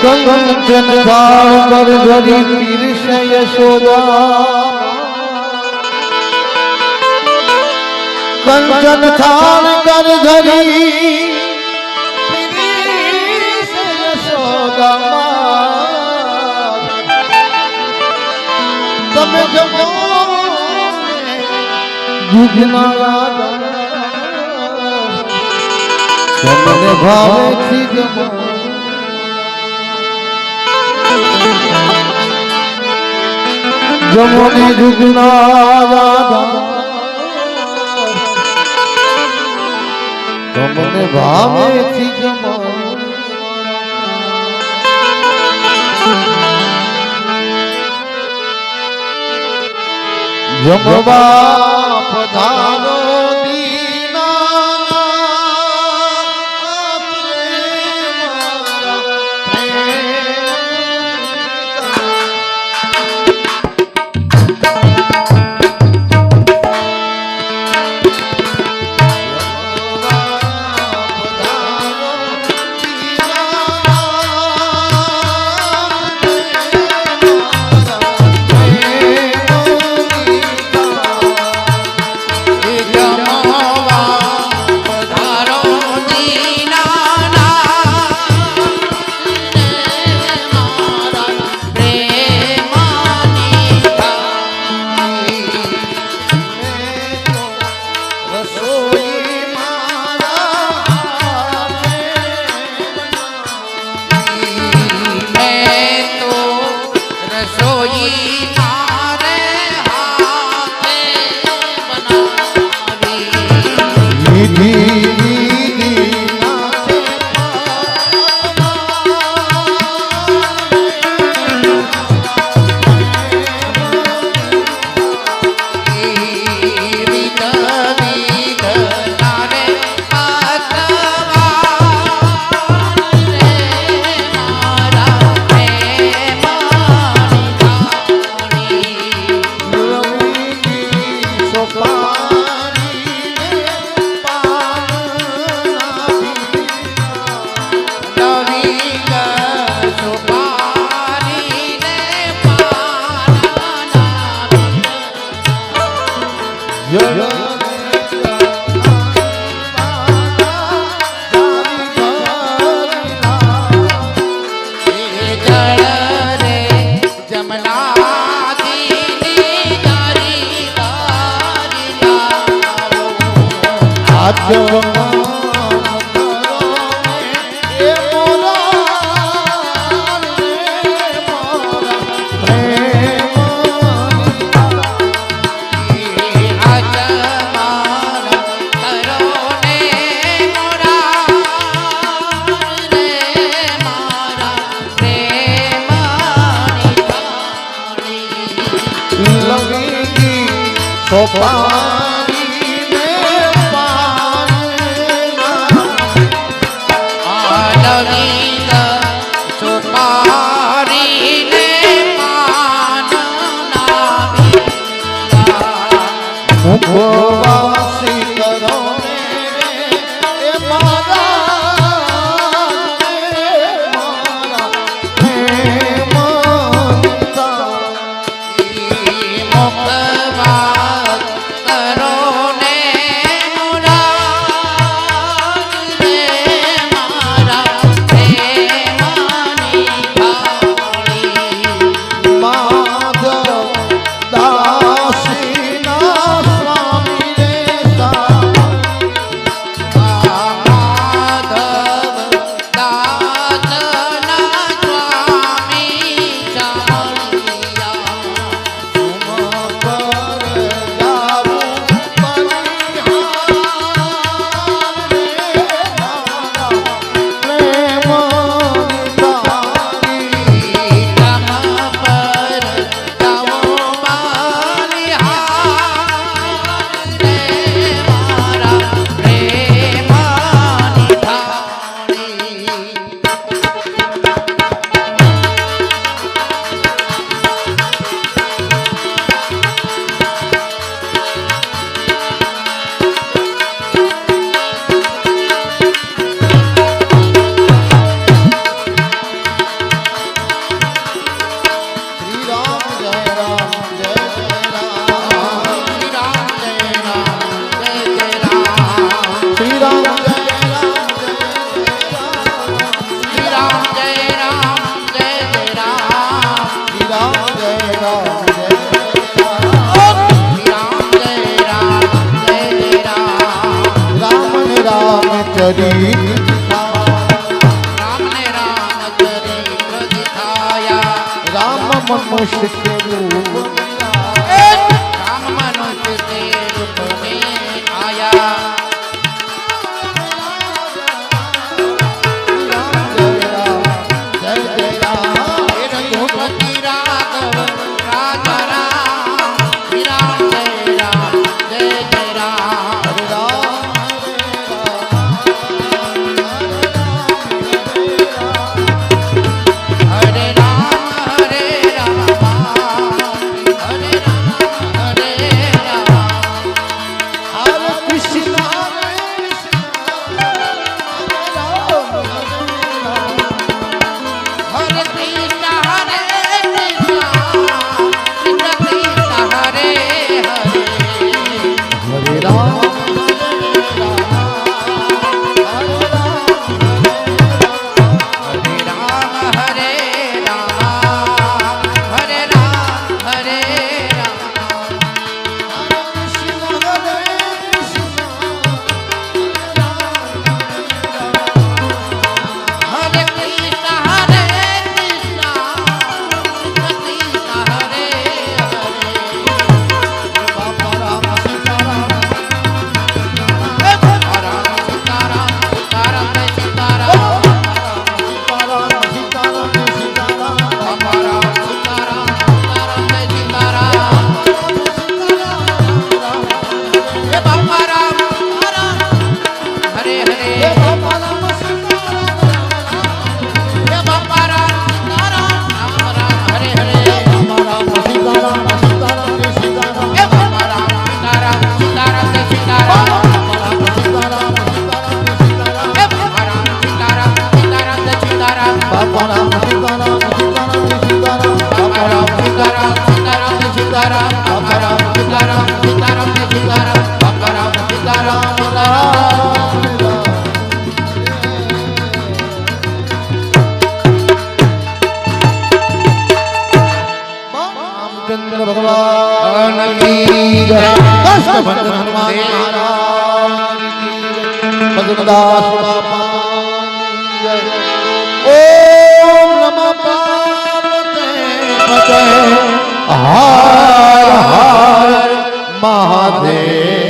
કંચન થાળ કર ધરી પીરસે યશોદા કંચન થાળ કર ધરી પીરસે યશોદા તમે જમો જીજના તમને ભાવેથી જમો જમોની જુગના તમને ભાવેથી જમો જમવા પધારો चरित्र राम ने राम चरित्र दिखाया राम मनुष्य के रूप राम मनुष्य के रूप में आया रघुपति राघव राजा राम श्री राम जय राम जय जय राम हरे राम हरे राम हरे राम हरे राम हरे कृष्ण हरे कृष्ण हरे कृष्ण कृष्ण कृष्ण हरे हरे हरे राम हरे राम हरे राम हरे राम हरे राम हरे कृष्ण हरे कृष्ण कृष्ण कृष्ण हरे हरे सीताराम सीताराम सीताराम जय सीताराम सीताराम सीताराम सीताराम जय सीताराम हे बाबा राम हरे हरे हे बाबा राम सीताराम राम राम हरे हरे हे बाबा राम सीताराम सीताराम जय सीताराम हे बाबा राम सीताराम सीताराम जय सीताराम हे बाबा राम सीताराम सीताराम जय सीताराम बाबा राम सीताराम सीताराम जय सीताराम बाबा राम सीताराम सीताराम जय सीताराम बाबा राम सीताराम सीताराम जय सीताराम बाबा राम सीताराम रामचंद्र भगवान की जय कष्टभंजन हनुमान महाराज की जय भजनदास बाबा की जय ओम नमः पार्वती पते हर हर महादेव